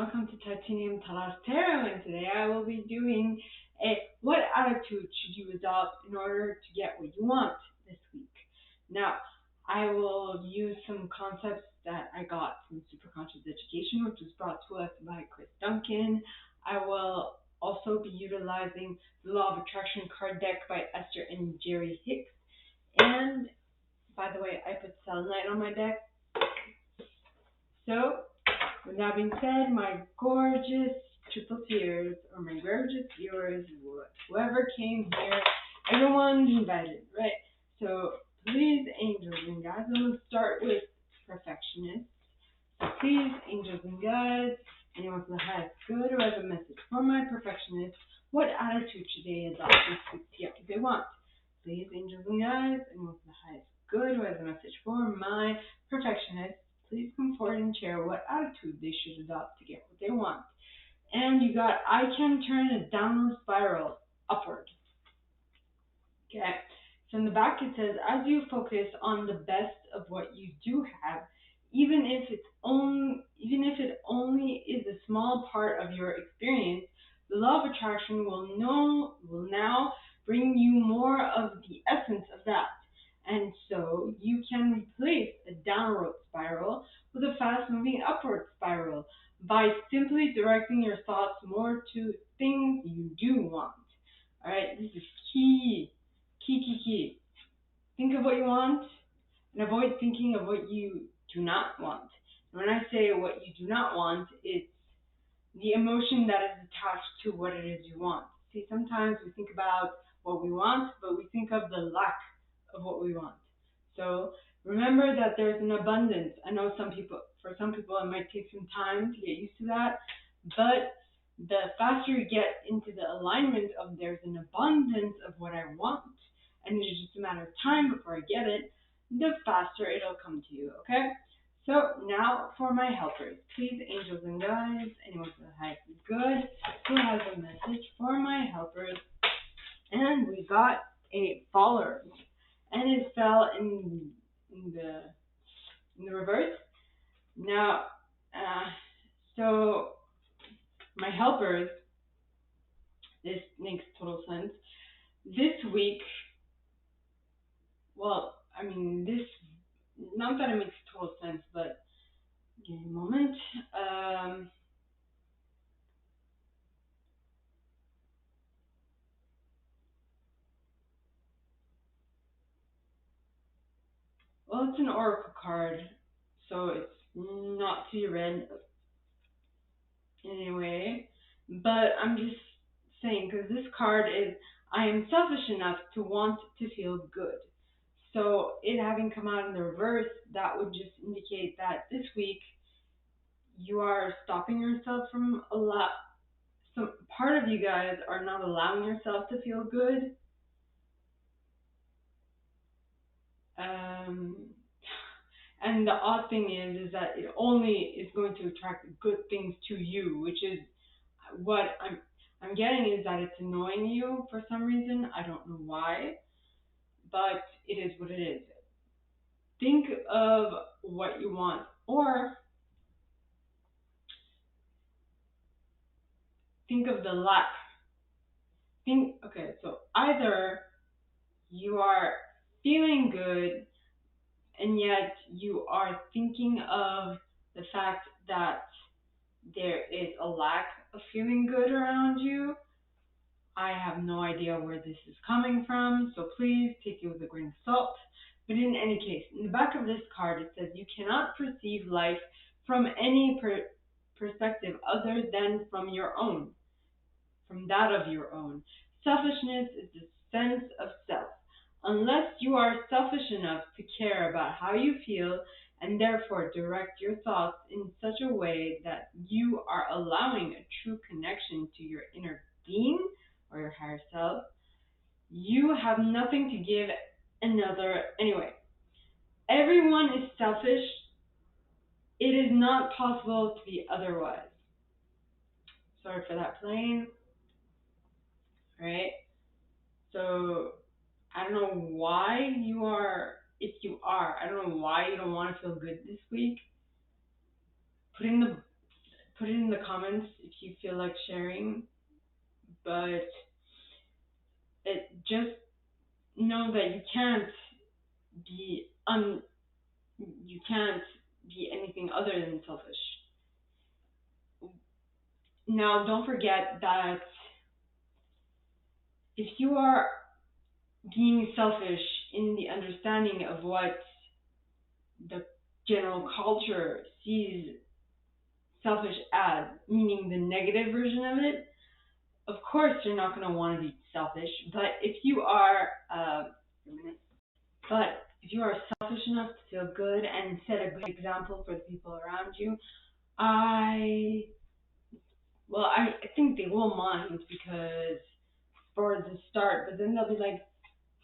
welcome to Titanium Talas Tarot, and today I will be doing what attitude should you adopt in order to get what you want this week. Now, I will use some concepts that I got from SuperConscious Education, which was brought to us by Duncan. I will also be utilizing the Law of Attraction card deck by Esther and Jerry Hicks. And, by the way, I put selenite on my deck. So, with that being said, my gorgeous triple tears, or my gorgeous viewers, whoever came here, everyone's invited, right? So please, angels and guides, I'm going to start with perfectionists. So please, angels and guides, anyone from the highest good who has a message for my perfectionists, what attitude should they adopt this week to get what they want? Please, angels and guides, anyone from the highest good who has a message for my perfectionists, please come forward and share what attitude they should adopt to get what they want. And you got, I can turn a downward spiral upward. Okay. So in the back it says, as you focus on the best of what you do have, even if it only is a small part of your experience, the law of attraction will now bring you more of the essence of that. And so you can replace a downward spiral with a fast-moving upward spiral by simply directing your thoughts more to things you do want. All right, this is key. Think of what you want and avoid thinking of what you do not want. And when I say what you do not want, it's the emotion that is attached to what it is you want. See, sometimes we think about what we want, but we think of the lack of what we want. So remember that there's an abundance. I know for some people it might take some time to get used to that, but the faster you get into the alignment of there's an abundance of what I want, and it's just a matter of time before I get it, the faster it'll come to you, okay? So now for my helpers. Please, angels and guides, anyone from the highest good who has a message for my helpers. And we got a faller, and it fell in the reverse. Now, so my helpers, this makes total sense. This week, not that it makes total sense, but give me a moment. Well, it's an oracle card, so it's not to be read anyway, but I'm just saying, because this card is, I am selfish enough to want to feel good. So it having come out in the reverse, that would just indicate that this week you are stopping yourself from a lot. Some part of you guys are not allowing yourself to feel good. And the odd thing is that it only is going to attract good things to you, which is what I'm getting is that it's annoying you for some reason. I don't know why, but it is what it is. Think of what you want, or think of the lack. Okay, so either you are feeling good and yet you are thinking of the fact that there is a lack of feeling good around you. I have no idea where this is coming from, so please take it with a grain of salt. But in any case, in the back of this card, it says you cannot perceive life from any perspective other than from your own, from that of your own. Selfishness is the sense of self. Unless you are selfish enough to care about how you feel and therefore direct your thoughts in such a way that you are allowing a true connection to your inner being or your higher self, you have nothing to give another. Anyway, everyone is selfish. It is not possible to be otherwise. Sorry for that plane. Right? So I don't know why you are, if you are, I don't know why you don't want to feel good this week. put it in the comments if you feel like sharing. But just know that be un you can't be anything other than selfish. Now, don't forget that if you are being selfish in the understanding of what the general culture sees selfish as, meaning the negative version of it, of course you're not going to want to be selfish. But if you are, selfish enough to feel good and set a good example for the people around you, I I think they will mind because for the start, but then they'll be like,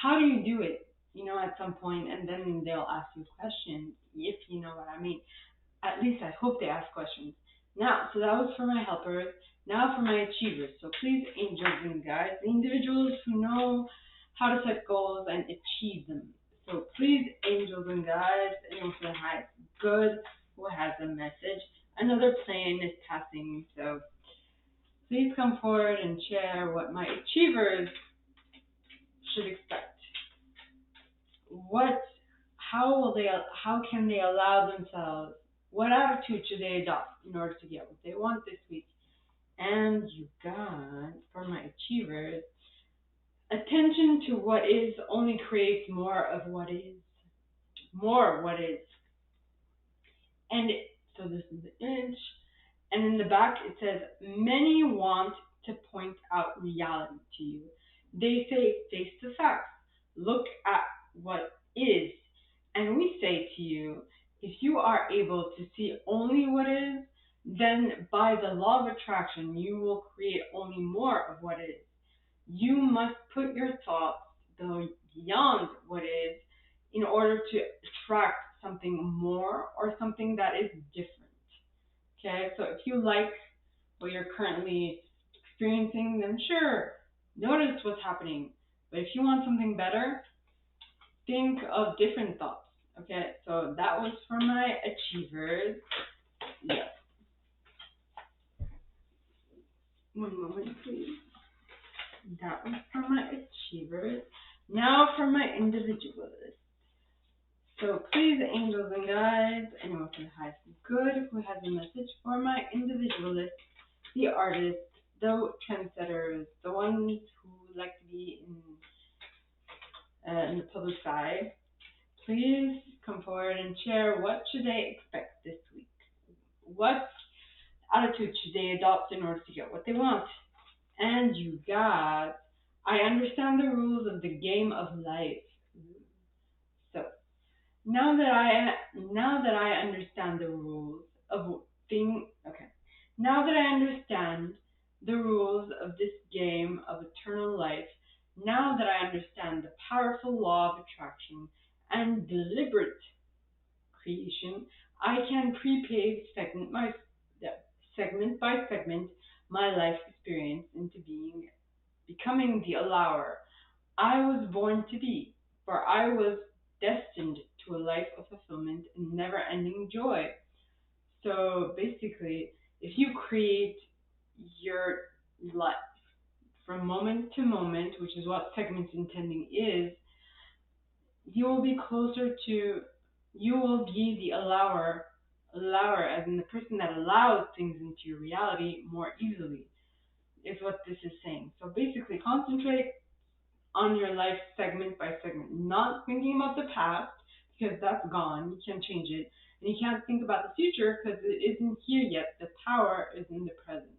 how do you do it? At some point, and then they'll ask you questions, if you know what I mean. At least I hope they ask questions. Now, so that was for my helpers. Now for my achievers. So please, angels and guides, the individuals who know how to set goals and achieve them. So please, angels and guides, anyone for the highest good who has a message. Another plane is passing, so please come forward and share what my achievers should expect. How can they allow themselves, what attitude should they adopt in order to get what they want this week? And you got, for my achievers, attention to what is only creates more of what is. More what is. And so this is the image. And in the back it says, many want to point out reality to you. They say, face the facts. Look at what is. And we say to you, if you are able to see only what is, then by the law of attraction, you will create only more of what is. You must put your thoughts beyond what is in order to attract something more or something that is different. Okay, so if you like what you're currently experiencing, then sure, notice what's happening. But if you want something better, think of different thoughts. Okay, so that was for my achievers. Yes. One moment, please. That was for my achievers. Now for my individualists. So please, angels and guides, anyone from the highest good who has a message for my individualists, the artists, the trendsetters, the ones who like to be in the public eye, please come forward and share what should they expect this week. What attitude should they adopt in order to get what they want? And you got, I understand the rules of the game of life. So now that I understand the rules of now that I understand the rules of this game of eternal life, now that I understand the powerful law of attraction and deliberate creation, I can prepave segment by segment my life experience into becoming the allower I was born to be, for I was destined to a life of fulfillment and never-ending joy. So basically, if you create your life from moment to moment, which is what segment intending is, you will be the allower as in the person that allows things into your reality more easily, is what this is saying. So basically, concentrate on your life segment by segment, not thinking about the past because that's gone, you can't change it, and you can't think about the future because it isn't here yet. The power is in the present,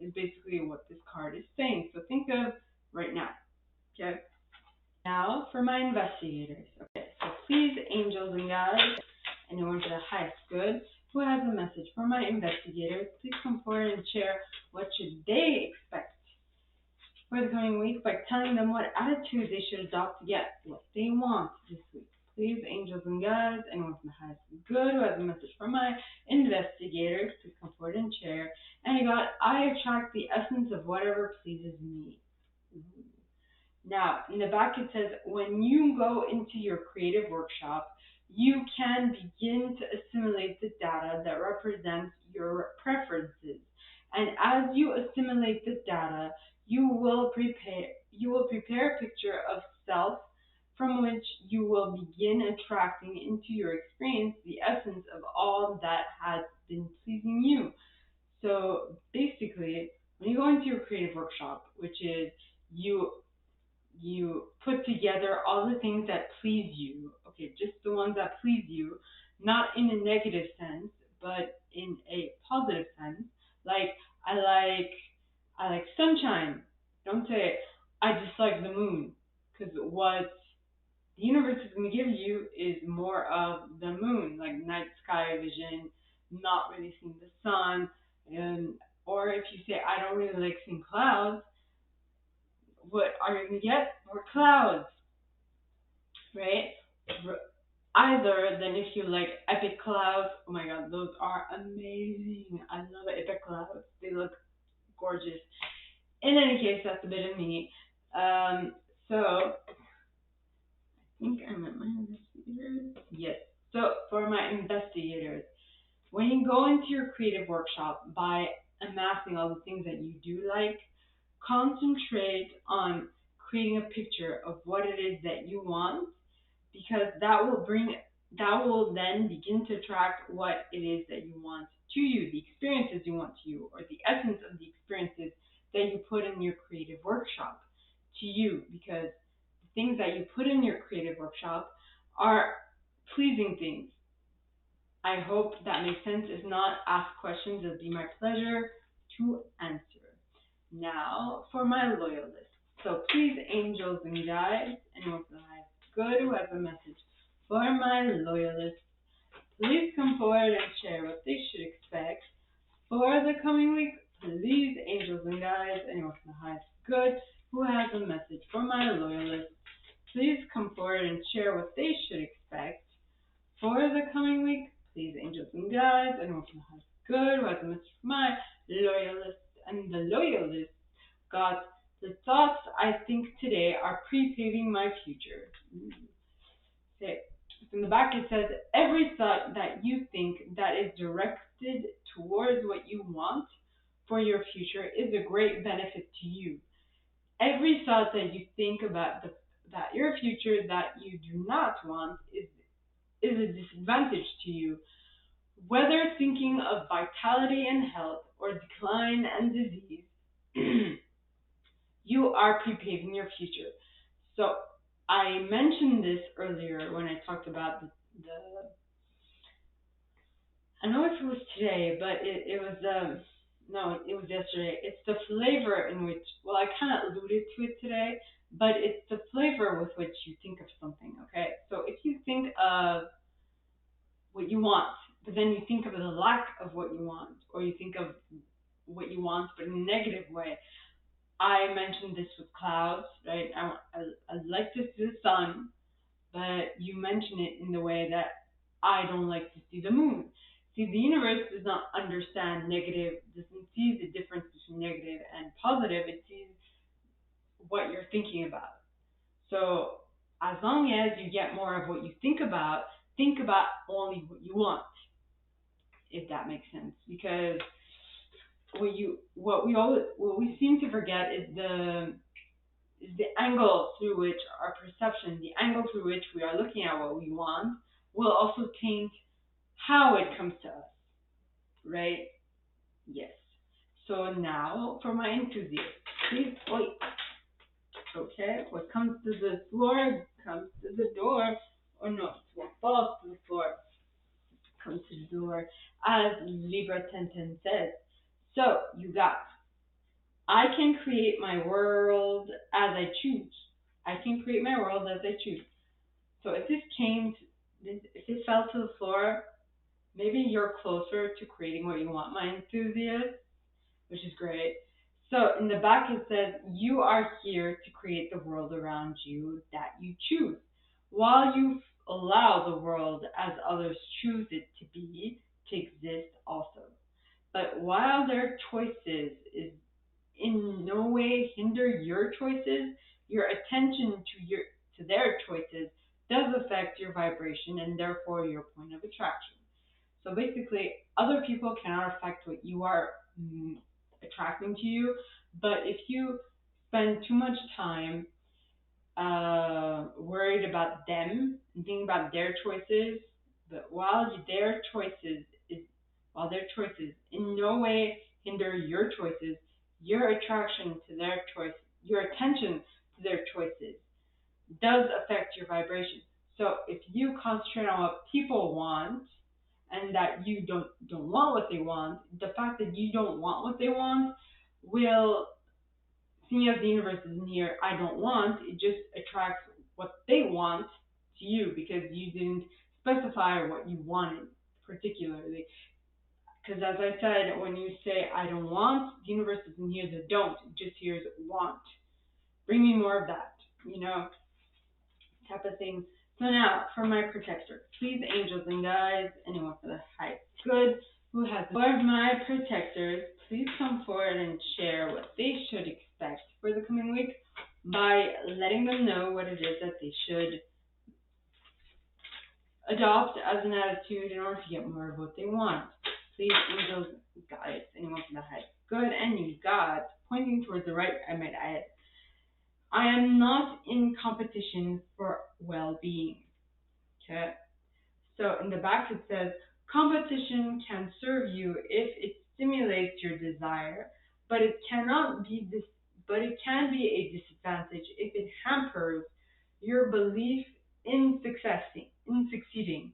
is basically what this card is saying. So think of right now. Okay. Now for my investigators. Okay, so please, angels and guides, anyone for the highest good who has a message for my investigators, please come forward and share what should they expect for the coming week by telling them what attitude they should adopt to get what they want this week. Please, angels and guides, anyone from the highest good who has a message for my investigators, please come forward and share. And I attract the essence of whatever pleases me. Now, in the back it says, when you go into your creative workshop, you can begin to assimilate the data that represents your preferences. as you assimilate this data, you will prepare a picture of self from which you will begin attracting into your experience the essence of all that has been pleasing you. So basically, when you go into your creative workshop, which is you you put together all the things that please you, okay, just the ones that please you, not in a negative sense, but in a positive sense. Like I like I like sunshine. Don't say I dislike the moon, because what the universe is going to give you is more of the moon, like night sky vision, not really seeing the sun, and or if you say I don't really like seeing clouds, what are you going to get? More clouds, right? Either than if you like epic clouds. Oh my god, those are amazing. I love epic clouds. They look gorgeous. In any case, that's a bit of me. So I think I'm at my investigators. Yes. So for my investigators, when you go into your creative workshop by amassing all the things that you do like, concentrate on creating a picture of what it is that you want, because that will then begin to attract what it is that you want to you, the experiences you want to you, or the essence of the experiences that you put in your creative workshop to you, because the things that you put in your creative workshop are pleasing things. I hope that makes sense. If not, ask questions. It'll be my pleasure to answer. Now for my loyalists. So please, angels and guides, anyone who has good who has a message for my loyalists, please come forward and share what they should expect for the coming week. Please, angels and guides, anyone who has good who has a message for my loyalists, please come forward and share what they should expect for the coming week. Please, angels and guides, anyone who has good who has a message for my loyalists, and the loyalists got the thoughts I think today are pre-paving my future. Okay. In the back it says, every thought that you think that is directed towards what you want for your future is a great benefit to you. Every thought that you think about that your future that you do not want is a disadvantage to you. Whether thinking of vitality and health or decline and disease, you are pre-paving your future. So I mentioned this earlier when I talked about the I don't know if it was today, but it was no, it was yesterday. It's the flavor in which, well, I kind of alluded to it today, but it's the flavor with which you think of something. Okay, so if you think of what you want, but then you think of the lack of what you want, or you think of what you want but in a negative way. I mentioned this with clouds, right? I like to see the sun, but you mention it in the way that I don't like to see the moon. See, the universe does not understand negative, doesn't see the difference between negative and positive. It sees what you're thinking about. So as long as you get more of what you think about only what you want, if that makes sense. Because what we seem to forget is the angle through which our perception, the angle through which we are looking at what we want, will also taint how it comes to us, right? Yes. So now for my enthusiasts, please wait. Okay, what comes to the floor comes to the door, or no, what falls to the floor comes to the door, as Libra 1010 says. So you got, I can create my world as I choose. I can create my world as I choose. So if this fell to the floor, maybe you're closer to creating what you want, my enthusiast, which is great. So in the back it says, you are here to create the world around you that you choose. While you allow the world as others choose it to be, to exist also. But while their choices is in no way hinder your choices, your attention to their choices does affect your vibration and therefore your point of attraction. So basically, other people cannot affect what you are attracting to you. But if you spend too much time worried about them and thinking about their choices, but is while their choices in no way hinder your choices, your attraction to their choice, your attention to their choices does affect your vibration. So if you concentrate on what people want and that you don't want what they want, the fact that you don't want what they want will, seeing as the universe is near I don't want, it just attracts what they want to you because you didn't specify what you wanted particularly. Because as I said, when you say I don't want, the universe doesn't hear the don't, it just hears want. Bring me more of that, you know, type of thing. So now, for my protector, please, angels and guides, anyone for the highest good who has for my protectors, please come forward and share what they should expect for the coming week by letting them know what it is that they should adopt as an attitude in order to get more of what they want. Please, angels, guides, anyone from the highest good, and you gods, pointing towards the right, I might add. I am not in competition for well-being. Okay? So in the back it says, competition can serve you if it stimulates your desire, but it can be a disadvantage if it hampers your belief in succeeding.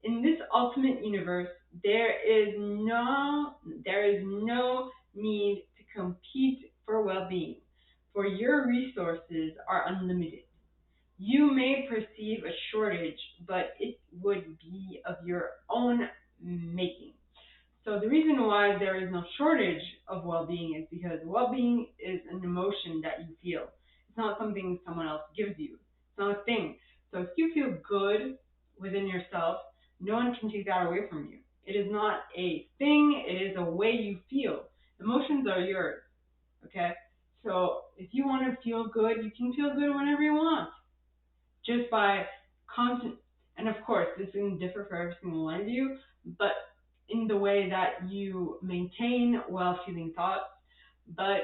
In this ultimate universe, there is no need to compete for well-being, for your resources are unlimited. You may perceive a shortage, but it would be of your own making. So the reason why there is no shortage of well-being is because well-being is an emotion that you feel. It's not something someone else gives you. It's not a thing. So if you feel good within yourself, no one can take that away from you. It is not a thing. It is a way you feel. Emotions are yours. Okay? So if you want to feel good, you can feel good whenever you want just by constant, and of course this can differ for every single one of you, but in the way that you maintain well-feeling thoughts. But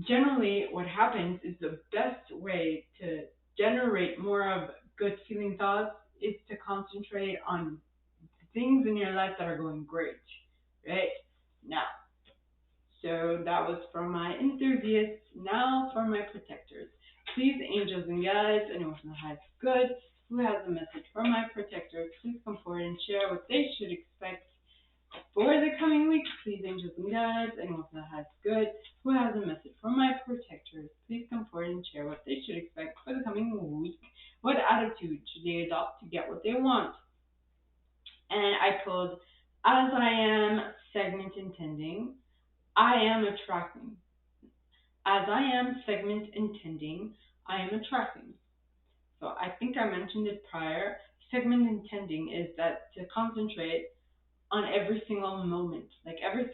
generally what happens is the best way to generate more of good feeling thoughts is to concentrate on things in your life that are going great, right? Now, so that was for my enthusiasts. Now for my protectors. Please, angels and guides, anyone from the highest good who has a message for my protectors, please come forward and share what they should expect for the coming week. Please, angels and guides, anyone from the highest good who has a message for my protectors, please come forward and share what they should expect for the coming week. What attitude should they adopt to get what they want? And I pulled, as I am segment intending, I am attracting. As I am segment intending, I am attracting. So I think I mentioned it prior. Segment intending is that to concentrate on every single moment. Like every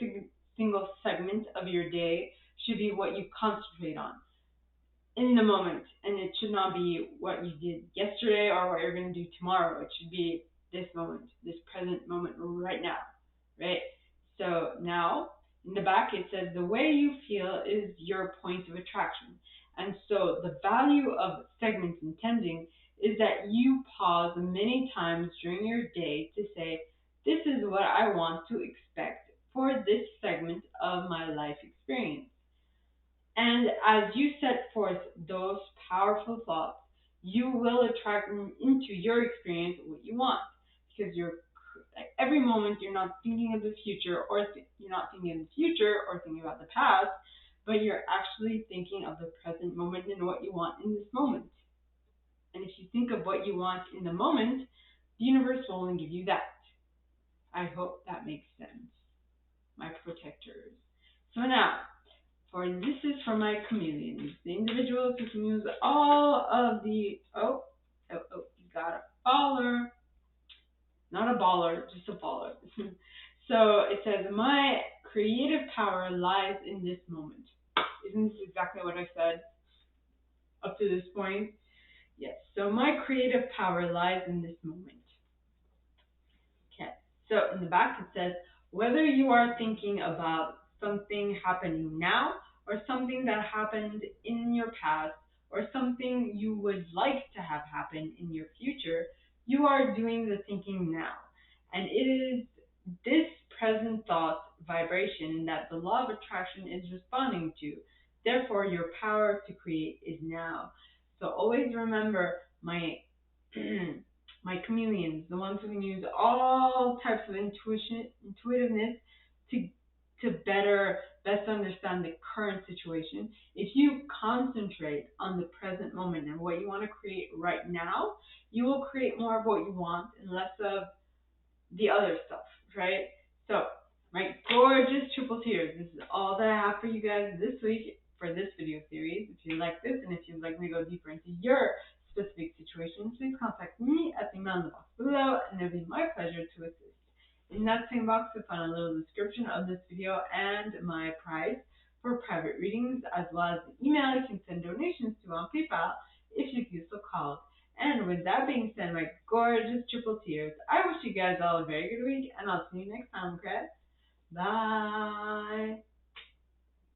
single segment of your day should be what you concentrate on in the moment. And it should not be what you did yesterday or what you're going to do tomorrow. It should be this moment, this present moment right now, right? So now in the back it says the way you feel is your point of attraction. And so the value of segment intending is that you pause many times during your day to say, this is what I want to expect for this segment of my life experience. And as you set forth those powerful thoughts, you will attract into your experience what you want. Because every moment you're not thinking of the future, or you're not thinking of the future or thinking about the past, but you're actually thinking of the present moment and what you want in this moment. And if you think of what you want in the moment, the universe will only give you that. I hope that makes sense, my protectors. So now, this is for my chameleons, the individuals who can use all of the, you got a baller, not a baller, just a baller. So it says, my creative power lies in this moment. Isn't this exactly what I said up to this point? Yes, so my creative power lies in this moment. Okay, so in the back it says, whether you are thinking about something happening now, or something that happened in your past, or something you would like to have happen in your future, you are doing the thinking now. And it is this present thought vibration that the law of attraction is responding to. Therefore, your power to create is now. So always remember, my my chameleons, the ones who can use all types of intuitiveness to best understand the current situation. If you concentrate on the present moment and what you want to create right now, you will create more of what you want and less of the other stuff, right? So, my gorgeous triple tears, this is all that I have for you guys this week for this video series. If you like this and if you'd like me to go deeper into your specific situation, please contact me at the email in the box below, and it'll be my pleasure to assist. In that same box, you'll find a little description of this video and my price for private readings, as well as the email you can send donations to on PayPal if you feel so called. And with that being said, my gorgeous triple tears, I wish you guys all a very good week, and I'll see you next time, okay? Bye.